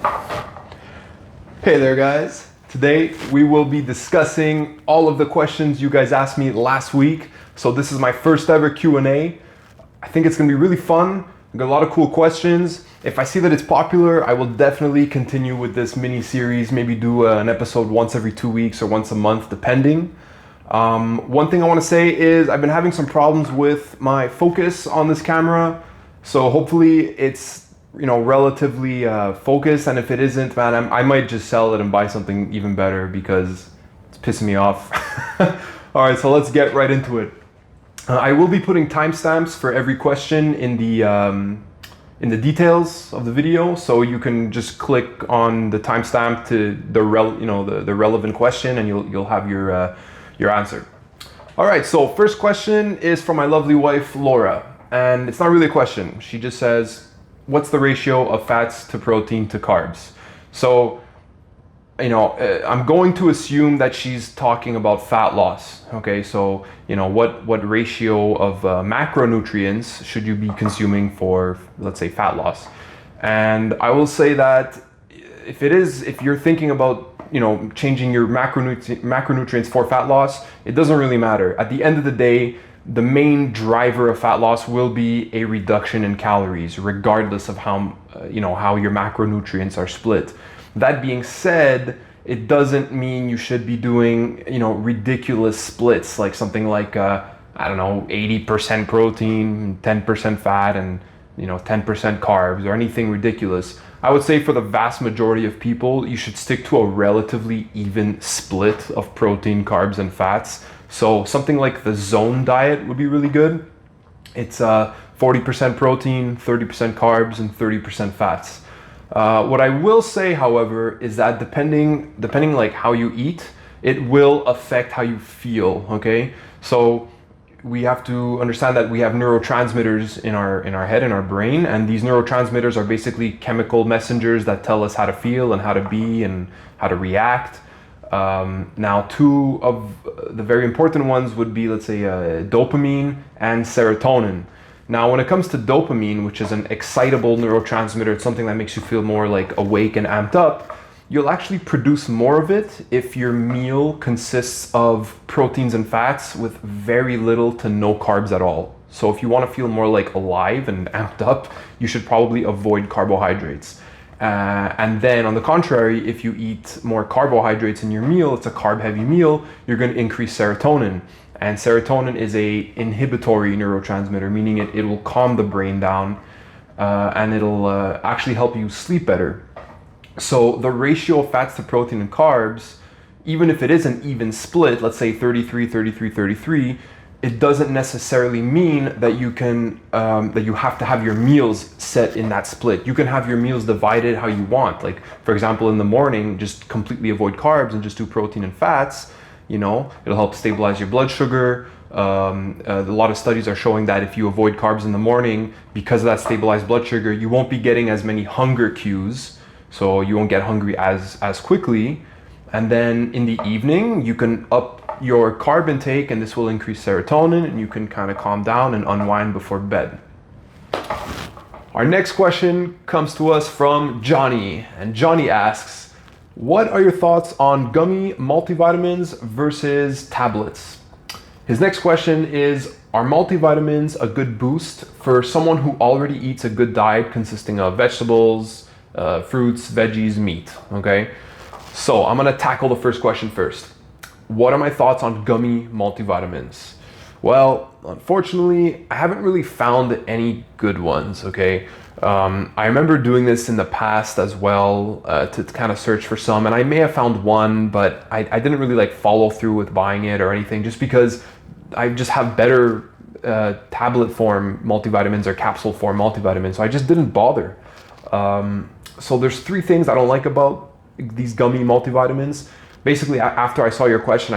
Hey there guys, today we will be discussing all of the questions you guys asked me last week. So this is my first ever Q&A. I think it's gonna be really fun. I got a lot of cool questions. If I see that it's popular, I will definitely continue with this mini series, maybe do an episode once every 2 weeks or once a month, depending. One thing I wanna say is I've been having some problems with my focus on this camera. So hopefully it's relatively focused, and if it isn't, man, I might just sell it and buy something even better because it's pissing me off. All right, so let's get right into it. I will be putting timestamps for every question in the details of the video, so you can just click on the timestamp to the relevant question, and you'll have your answer. All right, so first question is from my lovely wife Laura, and it's not really a question. She just says, what's the ratio of fats to protein to carbs? So, I'm going to assume that she's talking about fat loss. Okay, so what ratio of macronutrients should you be consuming for, let's say, fat loss? And I will say that if you're thinking about changing your macronutrients for fat loss, it doesn't really matter. At the end of the day, the main driver of fat loss will be a reduction in calories, regardless of how your macronutrients are split. That being said, it doesn't mean you should be doing ridiculous splits, like something like 80% protein, 10% fat, and 10% carbs, or anything ridiculous. I would say for the vast majority of people, you should stick to a relatively even split of protein, carbs, and fats. So something like the zone diet would be really good. It's 40% protein, 30% carbs, and 30% fats. What I will say, however, is that depending like how you eat, it will affect how you feel. Okay, so we have to understand that we have neurotransmitters in our head, in our brain, and these neurotransmitters are basically chemical messengers that tell us how to feel and how to be and how to react. Now, two of the very important ones would be, let's say, dopamine and serotonin. Now, when it comes to dopamine, which is an excitable neurotransmitter, it's something that makes you feel more like awake and amped up, you'll actually produce more of it if your meal consists of proteins and fats with very little to no carbs at all. So if you want to feel more like alive and amped up, you should probably avoid carbohydrates. And then on the contrary, if you eat more carbohydrates in your meal, it's a carb-heavy meal, you're going to increase serotonin. And serotonin is a inhibitory neurotransmitter, meaning it will calm the brain down and it'll actually help you sleep better. So the ratio of fats to protein and carbs, even if it is an even split, let's say 33, 33, 33, it doesn't necessarily mean that you can that you have to have your meals set in that split. You can have your meals divided how you want. Like, for example, in the morning, just completely avoid carbs and just do protein and fats. It'll help stabilize your blood sugar. A lot of studies are showing that if you avoid carbs in the morning, because of that stabilized blood sugar, you won't be getting as many hunger cues, so you won't get hungry as quickly. And then in the evening, you can up your carb intake, and this will increase serotonin, and you can kind of calm down and unwind before bed. Our next question comes to us from Johnny, and Johnny asks, what are your thoughts on gummy multivitamins versus tablets? His next question is, are multivitamins a good boost for someone who already eats a good diet consisting of vegetables, fruits, veggies, meat? Okay, so I'm gonna tackle the first question first. What are my thoughts on gummy multivitamins? Well, unfortunately, I haven't really found any good ones, okay? I remember doing this in the past as well, to kind of search for some, and I may have found one, but I didn't really follow through with buying it or anything, just because I just have better tablet form multivitamins or capsule form multivitamins, so I just didn't bother. So there's three things I don't like about these gummy multivitamins. Basically, after I saw your question,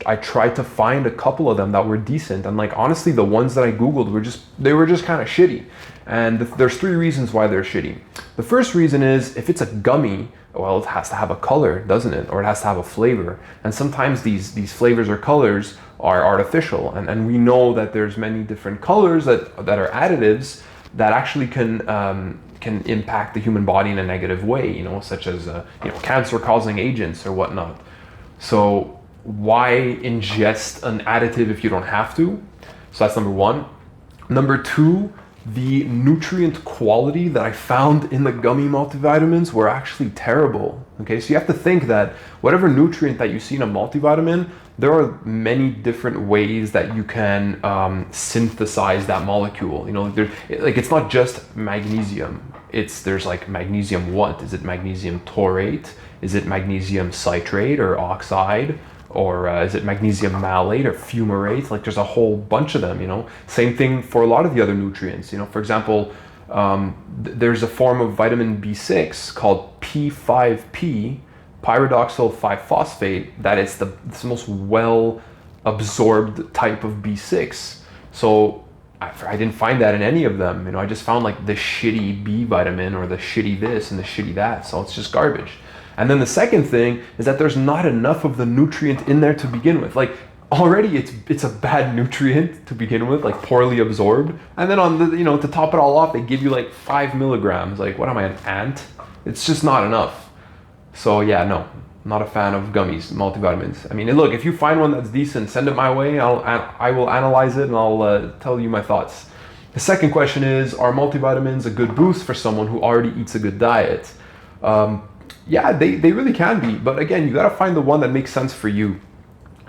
I tried to find a couple of them that were decent, and honestly, the ones that I Googled were just kind of shitty. And there's three reasons why they're shitty. The first reason is, if it's a gummy, well, it has to have a color, doesn't it? Or it has to have a flavor. And sometimes these flavors or colors are artificial, and we know that there's many different colors that are additives that actually can impact the human body in a negative way, such as cancer-causing agents or whatnot. So why ingest an additive if you don't have to? So that's number one. Number two, the nutrient quality that I found in the gummy multivitamins were actually terrible. Okay, so you have to think that whatever nutrient that you see in a multivitamin, there are many different ways that you can synthesize that molecule. It's not just magnesium. There's like magnesium what? Is it magnesium taurate? Is it magnesium citrate or oxide? Or is it magnesium malate or fumarate? Like there's a whole bunch of them, Same thing for a lot of the other nutrients. For example, there's a form of vitamin B6 called P5P, pyridoxal 5-phosphate, that it's the most well absorbed type of B6. So I didn't find that in any of them. I just found like the shitty B vitamin or the shitty this and the shitty that. So it's just garbage. And then the second thing is that there's not enough of the nutrient in there to begin with. Like already it's a bad nutrient to begin with, like poorly absorbed. And then on the, to top it all off, they give you like 5 milligrams. Like what am I, an ant? It's just not enough. So yeah, no, not a fan of gummies, multivitamins. I mean, look, if you find one that's decent, send it my way. I will analyze it and I'll tell you my thoughts. The second question is, are multivitamins a good boost for someone who already eats a good diet? Yeah, they really can be, but again, you gotta find the one that makes sense for you.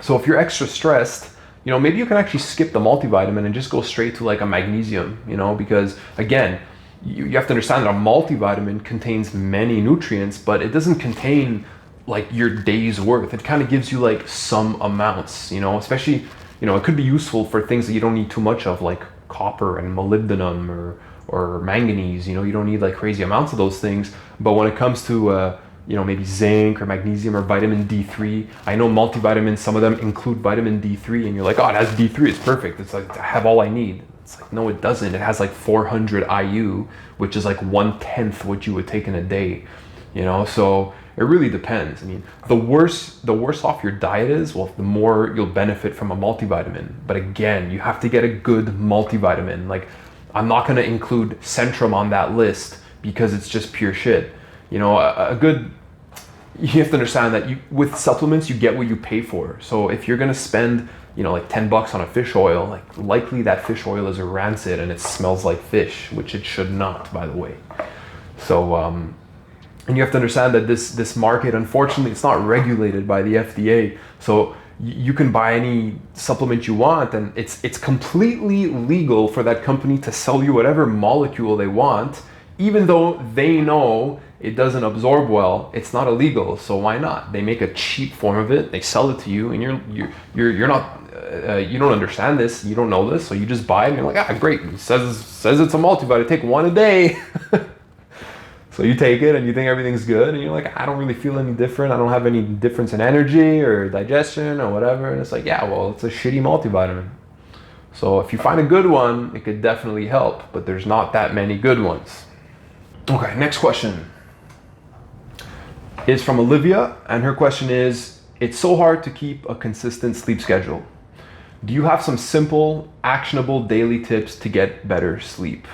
So if you're extra stressed, maybe you can actually skip the multivitamin and just go straight to like a magnesium, because again, you have to understand that a multivitamin contains many nutrients, but it doesn't contain like your day's worth. It kind of gives you like some amounts, especially, it could be useful for things that you don't need too much of, like copper and molybdenum or manganese. You don't need like crazy amounts of those things. But when it comes to maybe zinc or magnesium or vitamin D3. I know multivitamins, some of them include vitamin D3, and you're like, oh, it has D3, it's perfect. It's like, I have all I need. It's like, no, it doesn't. It has like 400 IU, which is like 1/10 what you would take in a day, So it really depends. I mean, the worse off your diet is, well, the more you'll benefit from a multivitamin. But again, you have to get a good multivitamin. Like, I'm not gonna include Centrum on that list because it's just pure shit. You have to understand that with supplements, you get what you pay for. So if you're gonna spend, like $10 on a fish oil, like likely that fish oil is rancid and it smells like fish, which it should not, by the way. So, and you have to understand that this market, unfortunately, it's not regulated by the FDA. So you can buy any supplement you want, and it's completely legal for that company to sell you whatever molecule they want, even though they know it doesn't absorb well. It's not illegal, so why not? They make a cheap form of it, they sell it to you, and you're not you don't understand this, you don't know this, so you just buy it and you're like, great, it says it's a multivitamin, take one a day. So you take it and you think everything's good, and you're like, I don't really feel any different, I don't have any difference in energy or digestion or whatever, and it's like, yeah, well, it's a shitty multivitamin. So if you find a good one, it could definitely help, but there's not that many good ones. Okay, next question is from Olivia, and her question is, it's so hard to keep a consistent sleep schedule. Do you have some simple, actionable daily tips to get better sleep?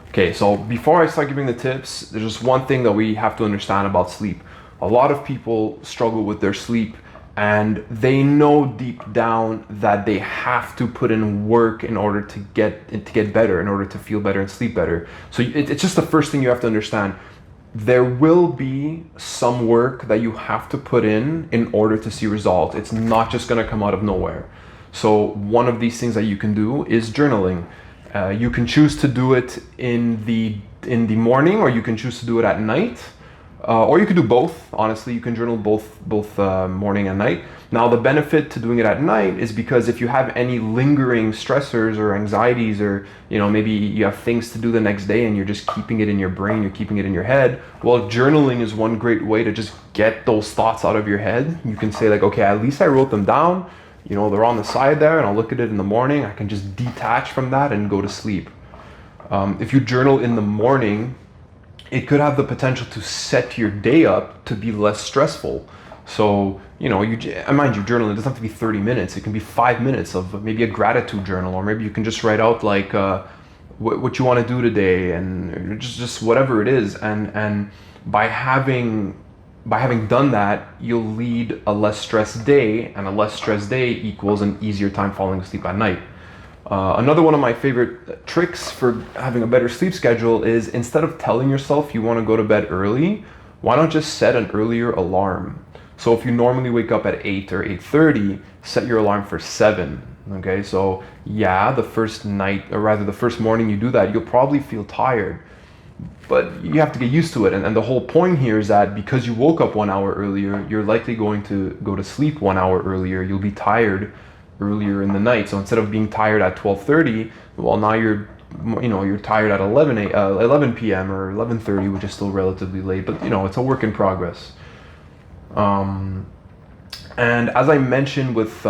Okay, so before I start giving the tips, there's just one thing that we have to understand about sleep. A lot of people struggle with their sleep, and they know deep down that they have to put in work in order to get better, in order to feel better and sleep better. So it's just the first thing you have to understand. There will be some work that you have to put in order to see results. It's not just gonna come out of nowhere. So one of these things that you can do is journaling. You can choose to do it in the morning, or you can choose to do it at night, or you can do both. Honestly, you can journal both morning and night. Now, the benefit to doing it at night is because if you have any lingering stressors or anxieties, or maybe you have things to do the next day and you're just keeping it in your brain, you're keeping it in your head, well, journaling is one great way to just get those thoughts out of your head. You can say like, okay, at least I wrote them down. They're on the side there, and I'll look at it in the morning. I can just detach from that and go to sleep. If you journal in the morning, it could have the potential to set your day up to be less stressful. So, mind you, journaling doesn't have to be 30 minutes. It can be 5 minutes of maybe a gratitude journal, or maybe you can just write out like what you want to do today, and just whatever it is. And by having done that, you'll lead a less stressed day, and a less stressed day equals an easier time falling asleep at night. Another one of my favorite tricks for having a better sleep schedule is, instead of telling yourself you want to go to bed early, why not just set an earlier alarm? So if you normally wake up at 8 or 8:30, set your alarm for 7. Okay, so yeah, the first night, or rather the first morning you do that, you'll probably feel tired, but you have to get used to it. And the whole point here is that because you woke up 1 hour earlier, you're likely going to go to sleep 1 hour earlier. You'll be tired earlier in the night. So instead of being tired at 12:30, well, now you're tired at 11 p.m. or 11:30, which is still relatively late, but it's a work in progress. And as I mentioned with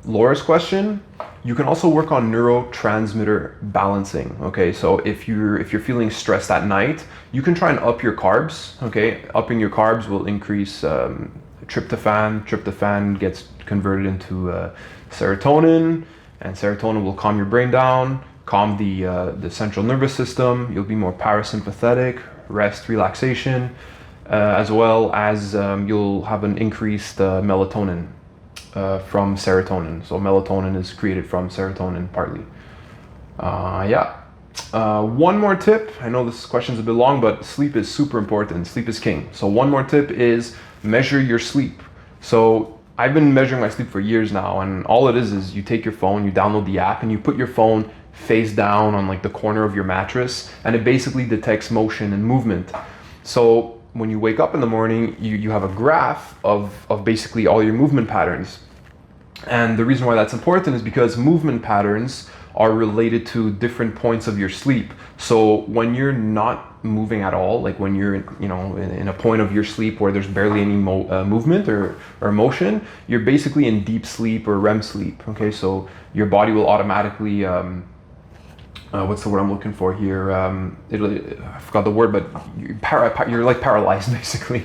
Laura's question, you can also work on neurotransmitter balancing. Okay, so if you're feeling stressed at night, you can try and up your carbs. Okay, upping your carbs will increase tryptophan. Tryptophan gets converted into serotonin, and serotonin will calm your brain down, calm the central nervous system. You'll be more parasympathetic, rest, relaxation, as well as you'll have an increased melatonin from serotonin. So melatonin is created from serotonin partly. One more tip. I know this question's a bit long, but sleep is super important. Sleep is king. So one more tip is measure your sleep. So I've been measuring my sleep for years now, and all it is you take your phone, you download the app, and you put your phone face down on like the corner of your mattress, and it basically detects motion and movement. So when you wake up in the morning, you have a graph of basically all your movement patterns. And the reason why that's important is because movement patterns are related to different points of your sleep. So when you're not moving at all, like when you're in a point of your sleep where there's barely any movement or motion, you're basically in deep sleep or REM sleep. Okay, so your body will automatically what's the word I'm looking for here? I forgot the word, but you're like paralyzed basically.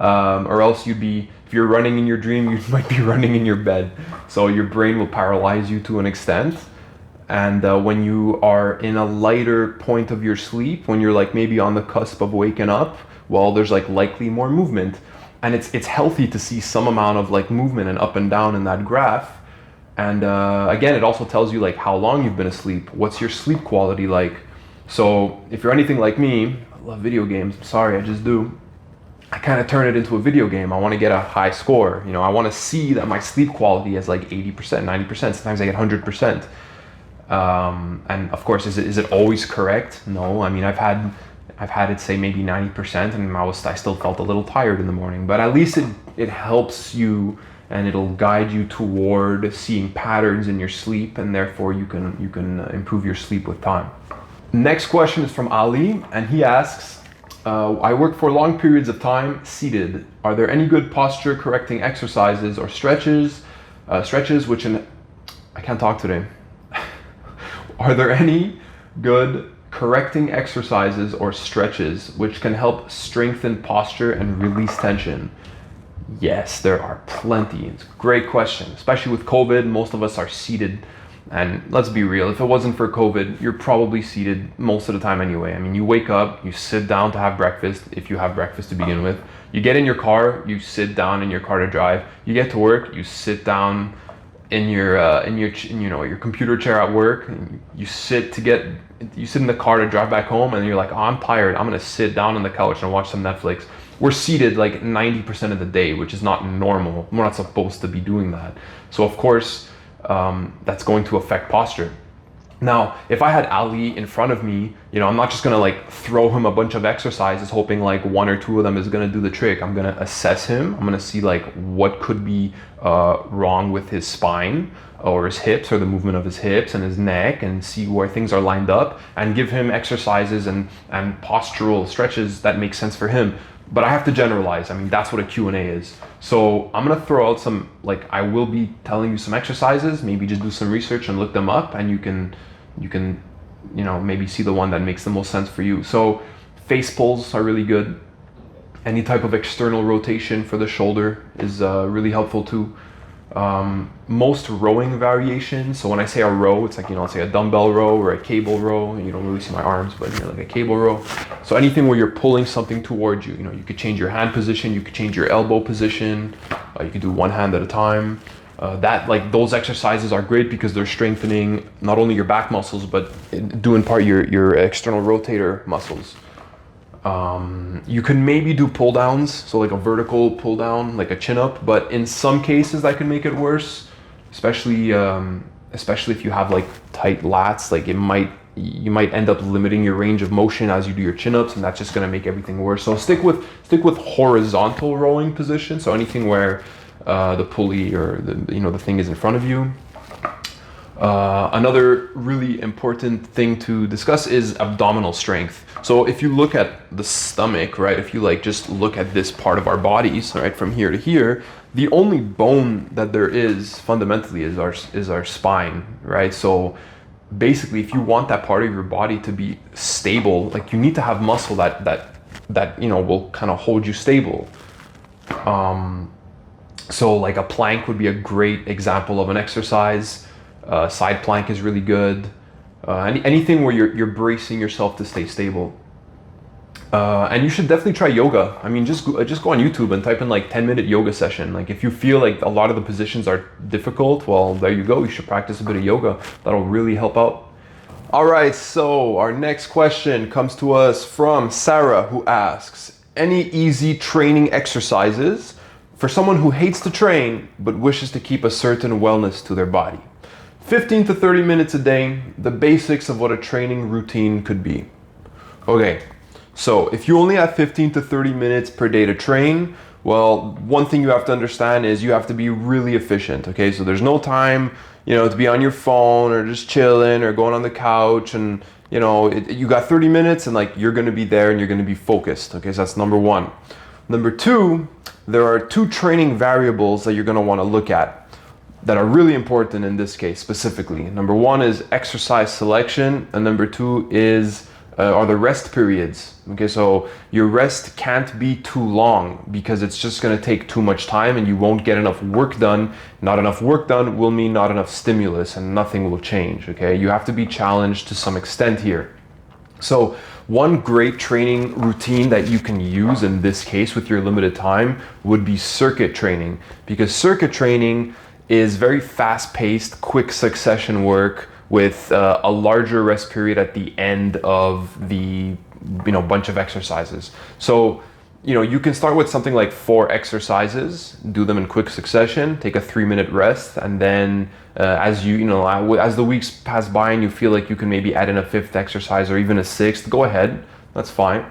Or else if you're running in your dream, you might be running in your bed. So your brain will paralyze you to an extent. And when you are in a lighter point of your sleep, when you're like maybe on the cusp of waking up, well, there's like likely more movement. And it's healthy to see some amount of like movement and up and down in that graph. And again, it also tells you like how long you've been asleep. What's your sleep quality like? So if you're anything like me, I love video games. I'm sorry, I just do. I kind of turn it into a video game. I want to get a high score. I want to see that my sleep quality is like 80%, 90%. Sometimes I get 100%. And of course, is it always correct? No. I mean, I've had it say maybe 90%, and I still felt a little tired in the morning. But at least it helps you, and it'll guide you toward seeing patterns in your sleep, and therefore you can improve your sleep with time. Next question is from Ali, and he asks, I work for long periods of time seated. Are there any good posture correcting exercises or stretches which I can't talk today. Are there any good correcting exercises or stretches which can help strengthen posture and release tension? Yes, there are plenty. It's a great question, especially with COVID. Most of us are seated, and let's be real, if it wasn't for COVID, you're probably seated most of the time anyway. I mean, you wake up, you sit down to have breakfast, if you have breakfast to begin with. You get in your car, you sit down in your car to drive. You get to work, you sit down in your computer chair at work. And you sit in the car to drive back home, and you're like, oh, I'm tired. I'm gonna sit down on the couch and watch some Netflix. We're seated like 90% of the day, which is not normal. We're not supposed to be doing that. So of course, that's going to affect posture. Now, if I had Ali in front of me, I'm not just gonna like throw him a bunch of exercises hoping like one or two of them is gonna do the trick. I'm gonna assess him. I'm gonna see like what could be wrong with his spine or his hips, or the movement of his hips and his neck, and see where things are lined up, and give him exercises and postural stretches that make sense for him. But I have to generalize. I mean, that's what a Q&A is. So I'm gonna throw out some, I will be telling you some exercises, maybe just do some research and look them up, and you can maybe see the one that makes the most sense for you. So face pulls are really good. Any type of external rotation for the shoulder is really helpful too. Most rowing variations, so when I say a row, it's like, let's say a dumbbell row or a cable row. You don't really see my arms, but like a cable row. So anything where you're pulling something towards you, you could change your hand position, you could change your elbow position, you could do one hand at a time. Those exercises are great because they're strengthening not only your back muscles, but do in part your external rotator muscles. You can maybe do pull downs, so like a vertical pull down, like a chin up, but in some cases that can make it worse, especially if you have like tight lats. Like you might end up limiting your range of motion as you do your chin ups, and that's just going to make everything worse. So stick with horizontal rowing position, so anything where the pulley or the thing is in front of you. Another really important thing to discuss is abdominal strength. So if you look at the stomach, right, if you like just look at this part of our bodies, right, from here to here, the only bone that there is fundamentally is our spine, right? So basically, if you want that part of your body to be stable, like you need to have muscle that will kind of hold you stable. So like a plank would be a great example of an exercise. Side plank is really good. Anything where you're bracing yourself to stay stable. And you should definitely try yoga. I mean, just go on YouTube and type in like 10-minute yoga session. Like if you feel like a lot of the positions are difficult, well, there you go. You should practice a bit of yoga. That'll really help out. All right, so our next question comes to us from Sarah, who asks, any easy training exercises for someone who hates to train but wishes to keep a certain wellness to their body? 15 to 30 minutes a day, the basics of what a training routine could be. Okay, so if you only have 15 to 30 minutes per day to train, well, one thing you have to understand is you have to be really efficient, okay? So there's no time, to be on your phone or just chilling or going on the couch, and you got 30 minutes and like you're gonna be there and you're gonna be focused, okay? So that's number one. Number two, there are two training variables that you're gonna wanna look at that are really important in this case specifically. Number one is exercise selection, and number two are the rest periods. Okay, so your rest can't be too long because it's just going to take too much time and you won't get enough work done. Not enough work done will mean not enough stimulus and nothing will change. Okay, you have to be challenged to some extent here. So one great training routine that you can use in this case with your limited time would be circuit training, because circuit training is very fast-paced, quick succession work with a larger rest period at the end of the bunch of exercises. So you can start with something like 4 exercises, do them in quick succession, take a 3-minute rest, and then as the weeks pass by and you feel like you can maybe add in a 5th exercise or even a 6th, go ahead, that's fine.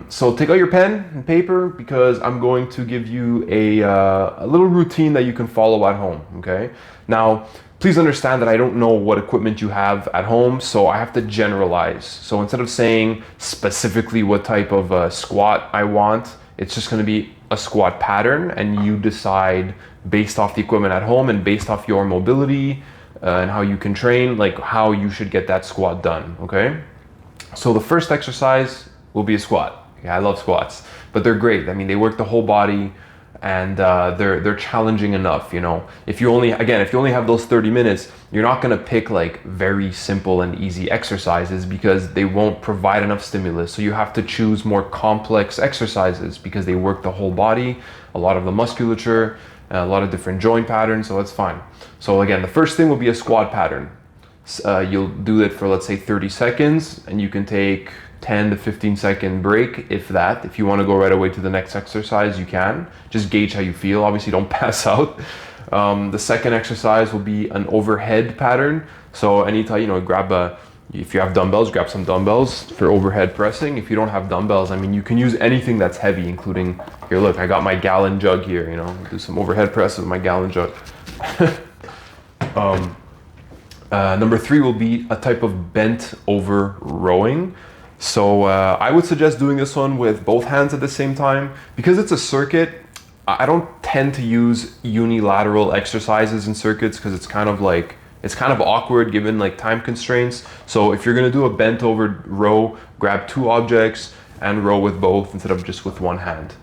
So take out your pen and paper, because I'm going to give you a little routine that you can follow at home, okay? Now, please understand that I don't know what equipment you have at home, so I have to generalize. So instead of saying specifically what type of squat I want, it's just gonna be a squat pattern, and you decide based off the equipment at home and based off your mobility and how you can train, like how you should get that squat done, okay? So the first exercise will be a squat. Yeah, I love squats, but they're great. I mean, they work the whole body, and they're challenging enough. If you only have those 30 minutes, you're not gonna pick like very simple and easy exercises because they won't provide enough stimulus. So you have to choose more complex exercises because they work the whole body, a lot of the musculature, a lot of different joint patterns. So that's fine. So again, the first thing will be a squat pattern. You'll do it for, let's say, 30 seconds, and you can take 10 to 15 second break, if that. If you want to go right away to the next exercise, you can. Just gauge how you feel. Obviously, don't pass out. The second exercise will be an overhead pattern. So anytime, if you have dumbbells, grab some dumbbells for overhead pressing. If you don't have dumbbells, I mean, you can use anything that's heavy, including, here, look, I got my gallon jug here, do some overhead press with my gallon jug. Number 3 will be a type of bent over rowing. So I would suggest doing this one with both hands at the same time. Because it's a circuit, I don't tend to use unilateral exercises in circuits because it's kind of awkward given like time constraints. So if you're gonna do a bent over row, grab 2 objects and row with both instead of just with one hand.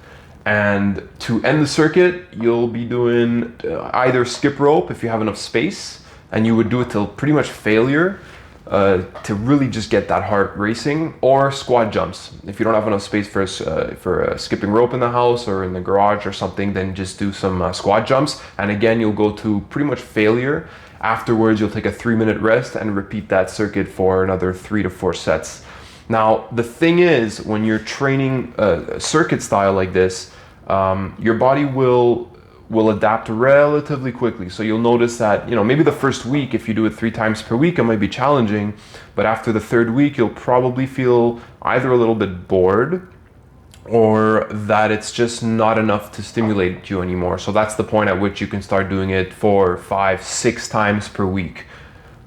And to end the circuit, you'll be doing either skip rope if you have enough space, and you would do it till pretty much failure to really just get that heart racing, or squat jumps. If you don't have enough space for skipping rope in the house or in the garage or something, then just do some squat jumps. And again, you'll go to pretty much failure. Afterwards, you'll take a 3-minute rest and repeat that circuit for another 3 to 4 sets. Now, the thing is, when you're training a circuit style like this, your body will adapt relatively quickly. So you'll notice that, maybe the first week, if you do it 3 times per week, it might be challenging. But after the 3rd week, you'll probably feel either a little bit bored or that it's just not enough to stimulate you anymore. So that's the point at which you can start doing it 4, 5, 6 times per week.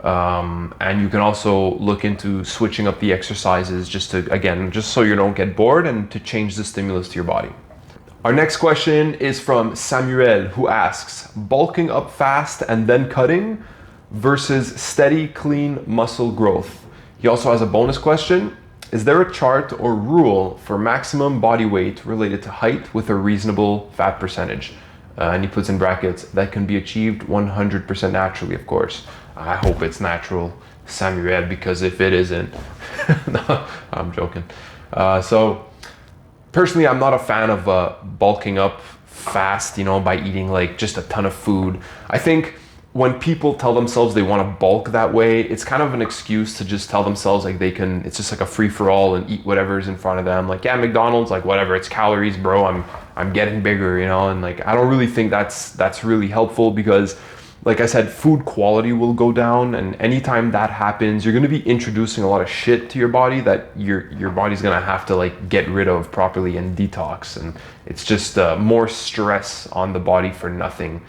And you can also look into switching up the exercises just so you don't get bored and to change the stimulus to your body. Our next question is from Samuel, who asks, bulking up fast and then cutting versus steady, clean muscle growth. He also has a bonus question. Is there a chart or rule for maximum body weight related to height with a reasonable fat percentage? And he puts in brackets, that can be achieved 100% naturally, of course. I hope it's natural, Samuel, because if it isn't, no, I'm joking. So personally, I'm not a fan of bulking up fast, by eating like just a ton of food. I think when people tell themselves they want to bulk that way, it's kind of an excuse to just tell themselves like it's just like a free for all and eat whatever's in front of them. Like, yeah, McDonald's, like whatever, it's calories, bro. I'm getting bigger, and like I don't really think that's really helpful, because like I said, food quality will go down, and anytime that happens, you're going to be introducing a lot of shit to your body that your body's going to have to like get rid of properly and detox, and it's just more stress on the body for nothing.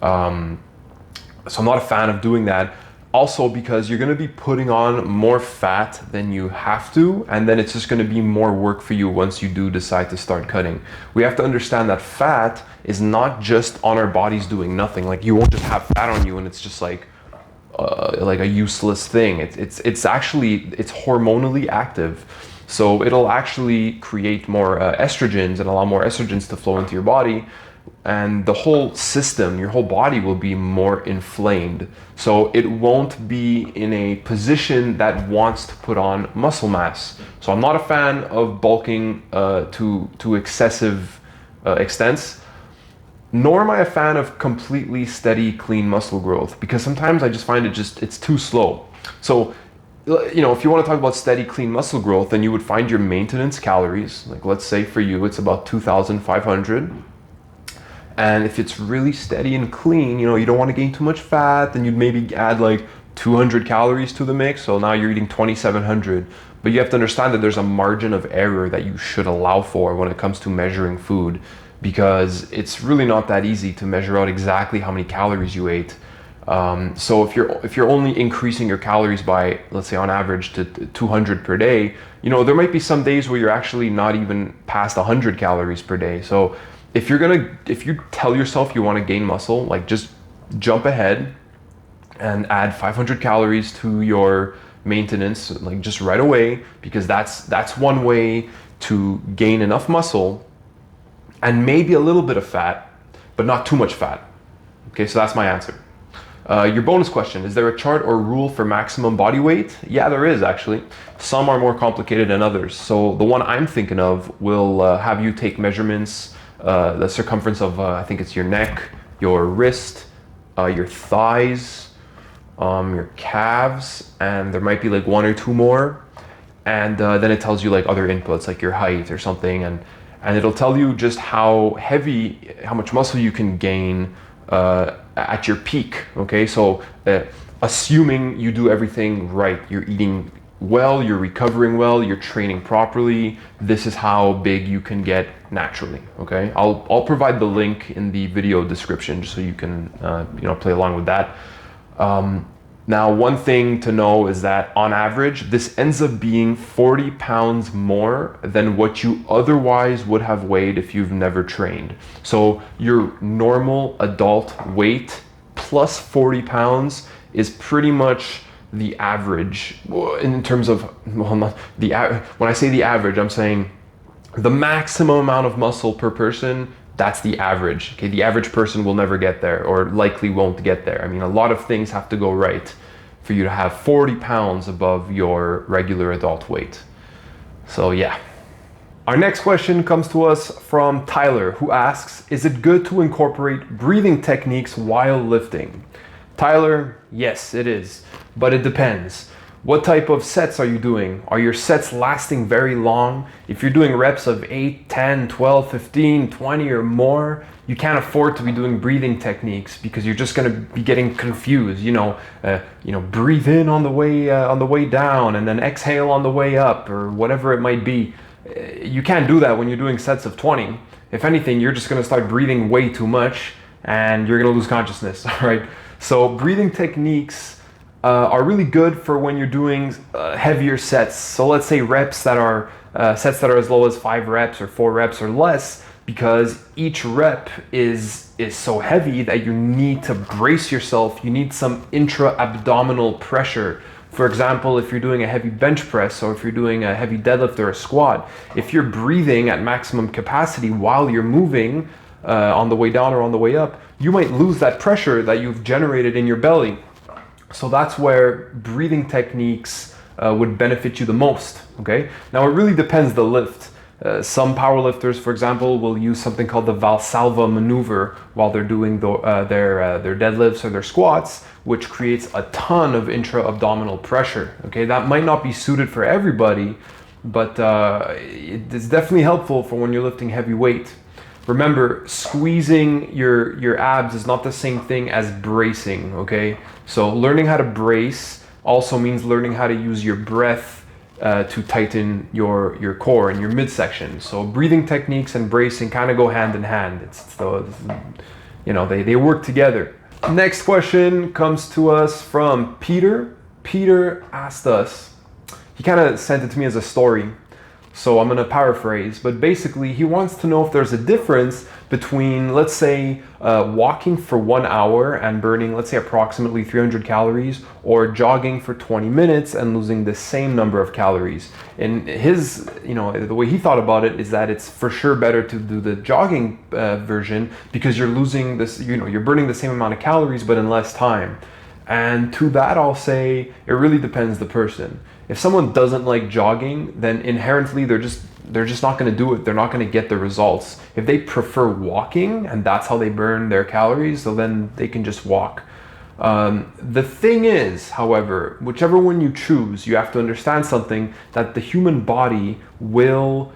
So I'm not a fan of doing that. Also, because you're going to be putting on more fat than you have to, and then it's just going to be more work for you once you do decide to start cutting. We have to understand that fat is not just on our bodies doing nothing. Like, you won't just have fat on you and it's just like a useless thing. It's hormonally active. So it'll actually create more estrogens and allow more estrogens to flow into your body. And the whole system, your whole body will be more inflamed. So it won't be in a position that wants to put on muscle mass. So I'm not a fan of bulking to excessive extents, nor am I a fan of completely steady, clean muscle growth, because sometimes I just find it's too slow. So, if you want to talk about steady, clean muscle growth, then you would find your maintenance calories. Like, let's say for you, it's about 2,500. And if it's really steady and clean, you don't want to gain too much fat, then you'd maybe add like 200 calories to the mix. So now you're eating 2,700. But you have to understand that there's a margin of error that you should allow for when it comes to measuring food, because it's really not that easy to measure out exactly how many calories you ate. So if you're only increasing your calories by, let's say on average, to 200 per day, there might be some days where you're actually not even past 100 calories per day. So if you tell yourself you want to gain muscle, like, just jump ahead and add 500 calories to your maintenance, like, just right away, because that's one way to gain enough muscle and maybe a little bit of fat, but not too much fat. Okay, so that's my answer. Your bonus question, is there a chart or rule for maximum body weight? Yeah, there is actually. Some are more complicated than others. So the one I'm thinking of will have you take measurements, the circumference of, I think it's your neck, your wrist, your thighs, your calves, and there might be like 1 or 2 more. And then it tells you like other inputs, like your height or something, and it'll tell you just how much muscle you can gain at your peak. Okay, so assuming you do everything right, you're eating well, you're recovering well, you're training properly, this is how big you can get naturally. Okay, I'll provide the link in the video description just so you can play along with that. Now, one thing to know is that on average, this ends up being 40 pounds more than what you otherwise would have weighed if you've never trained. So your normal adult weight plus 40 pounds is pretty much the average in terms of, when I say the average, I'm saying The maximum amount of muscle per person, that's the average. Okay, the average person will never get there, or likely won't get there. I mean, a lot of things have to go right for you to have 40 pounds above your regular adult weight. So yeah. Our next question comes to us from Tyler, who asks, is it good to incorporate breathing techniques while lifting? Tyler, yes, it is, but it depends. What type of sets are you doing? Are your sets lasting very long? If you're doing reps of 8, 10, 12, 15, 20 or more, you can't afford to be doing breathing techniques because you're just going to be getting confused. Breathe in on the way down and then exhale on the way up, or whatever it might be. You can't do that when you're doing sets of 20. If anything, you're just going to start breathing way too much and you're going to lose consciousness. All right. So breathing techniques are really good for when you're doing heavier sets. So let's say reps that are sets that are as low as 5 reps or 4 reps or less, because each rep is so heavy that you need to brace yourself. You need some intra-abdominal pressure. For example, if you're doing a heavy bench press, or if you're doing a heavy deadlift or a squat, if you're breathing at maximum capacity while you're moving on the way down or on the way up, you might lose that pressure that you've generated in your belly. So that's where breathing techniques would benefit you the most, okay? Now it really depends the lift. Some powerlifters, for example, will use something called the Valsalva maneuver while they're doing their deadlifts or their squats, which creates a ton of intra-abdominal pressure, okay? That might not be suited for everybody, but it is definitely helpful for when you're lifting heavy weight. Remember, squeezing your abs is not the same thing as bracing, okay? So learning how to brace also means learning how to use your breath to tighten your core and your midsection. So breathing techniques and bracing kind of go hand in hand. They work together. Next question comes to us from Peter. Peter asked us, he kind of sent it to me as a story, so I'm going to paraphrase, but basically he wants to know if there's a difference between, let's say, walking for 1 hour and burning, let's say, approximately 300 calories, or jogging for 20 minutes and losing the same number of calories. And his, the way he thought about it is that it's for sure better to do the jogging version, because you're losing this, you're burning the same amount of calories but in less time. And to that I'll say it really depends the person. If someone doesn't like jogging, then inherently they're just not going to do it. They're not going to get the results. If they prefer walking and that's how they burn their calories, so then they can just walk. The thing is, however, whichever one you choose, you have to understand something, that the human body will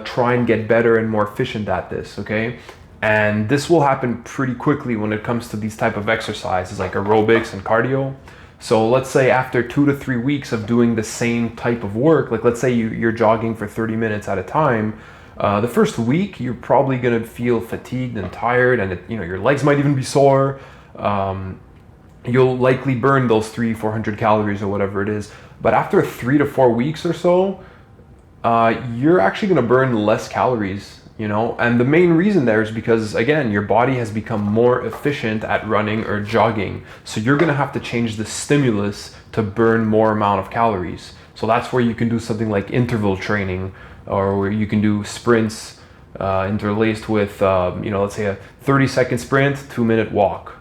try and get better and more efficient at this, okay? And this will happen pretty quickly when it comes to these type of exercises like aerobics and cardio. So let's say after 2 to 3 weeks of doing the same type of work, like let's say you're jogging for 30 minutes at a time, the first week you're probably going to feel fatigued and tired, and your legs might even be sore. You'll likely burn those 300-400 calories or whatever it is. But after 3 to 4 weeks or so, you're actually going to burn less calories. And the main reason there is because, again, your body has become more efficient at running or jogging. So you're going to have to change the stimulus to burn more amount of calories. So that's where you can do something like interval training, or where you can do sprints interlaced with, let's say a 30-second sprint, 2-minute walk.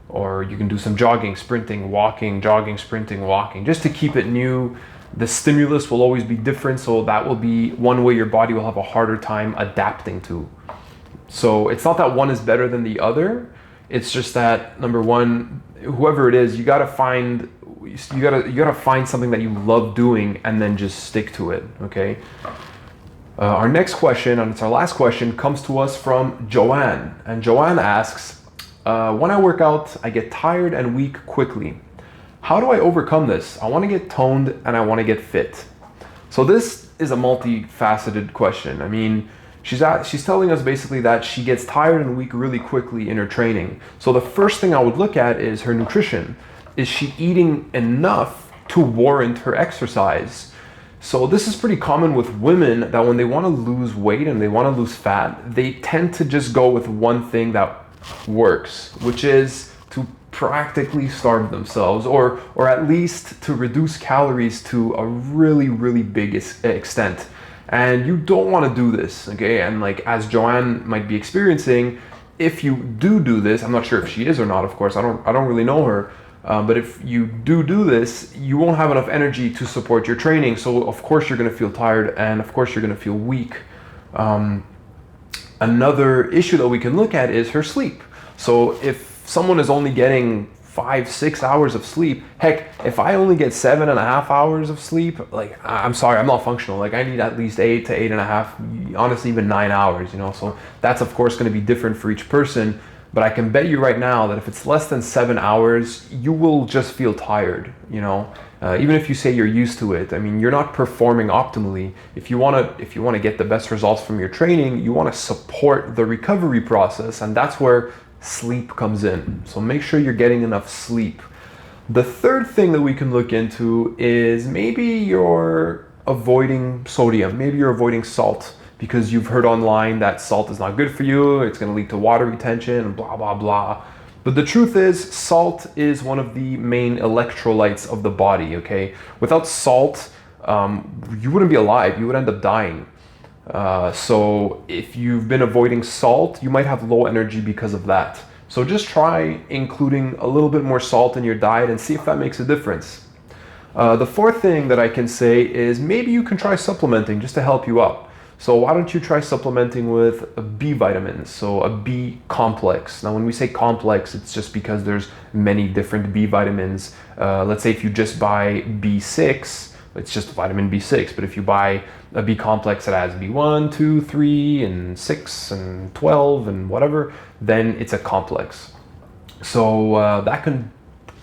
Or you can do some jogging, sprinting, walking, jogging, sprinting, walking, just to keep it new. The stimulus will always be different, so that will be one way your body will have a harder time adapting to. So it's not that one is better than the other. It's just that, number one, whoever it is, you gotta find something that you love doing and then just stick to it. Okay. Our next question, and it's our last question, comes to us from Joanne, and Joanne asks, when I work out, I get tired and weak quickly. How do I overcome this? I want to get toned and I want to get fit. So this is a multifaceted question. I mean, she's telling us basically that she gets tired and weak really quickly in her training. So the first thing I would look at is her nutrition. Is she eating enough to warrant her exercise? So this is pretty common with women, that when they want to lose weight and they want to lose fat, they tend to just go with one thing that works, which is to practically starve themselves, or at least to reduce calories to a really, really big extent. And you don't want to do this, okay? And like as Joanne might be experiencing, if you do this, I'm not sure if she is or not, of course, I don't really know her, but if you do this, you won't have enough energy to support your training. So of course you're going to feel tired, and of course you're going to feel weak. Another issue that we can look at is her sleep. So if someone is only getting 5-6 hours of sleep, heck, if I only get 7.5 hours of sleep, like, I'm sorry, I'm not functional. Like, I need at least 8 to 8.5, honestly even 9 hours, you know. So that's of course going to be different for each person, but I can bet you right now that if it's less than 7 hours, you will just feel tired, you know. Even if you say you're used to it, I mean, you're not performing optimally. If you want to get the best results from your training, you want to support the recovery process, and that's where sleep comes in. So make sure you're getting enough sleep. The third thing that we can look into is maybe you're avoiding sodium, maybe you're avoiding salt, because you've heard online that salt is not good for you, it's going to lead to water retention and blah blah blah. But the truth is, salt is one of the main electrolytes of the body, okay? Without salt, you wouldn't be alive, you would end up dying. So if you've been avoiding salt, you might have low energy because of that. So just try including a little bit more salt in your diet and see if that makes a difference. The fourth thing that I can say is maybe you can try supplementing just to help you out. So why don't you try supplementing with B vitamins, so a B complex. Now when we say complex, it's just because there's many different B vitamins. Let's say if you just buy B6, it's just vitamin B6, but if you buy a B complex that has B1, 2, 3, and 6, and 12, and whatever, then it's a complex. So that can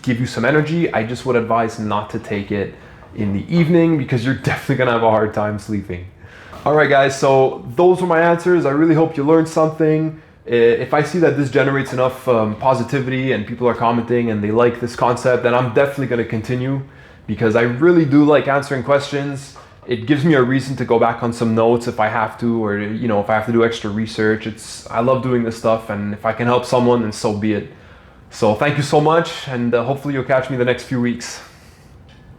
give you some energy. I just would advise not to take it in the evening because you're definitely gonna have a hard time sleeping. All right, guys, so those were my answers. I really hope you learned something. If I see that this generates enough positivity and people are commenting and they like this concept, then I'm definitely going to continue because I really do like answering questions. It gives me a reason to go back on some notes if I have to, or you know, if I have to do extra research. I love doing this stuff, and if I can help someone, then so be it. So thank you so much, and hopefully you'll catch me the next few weeks.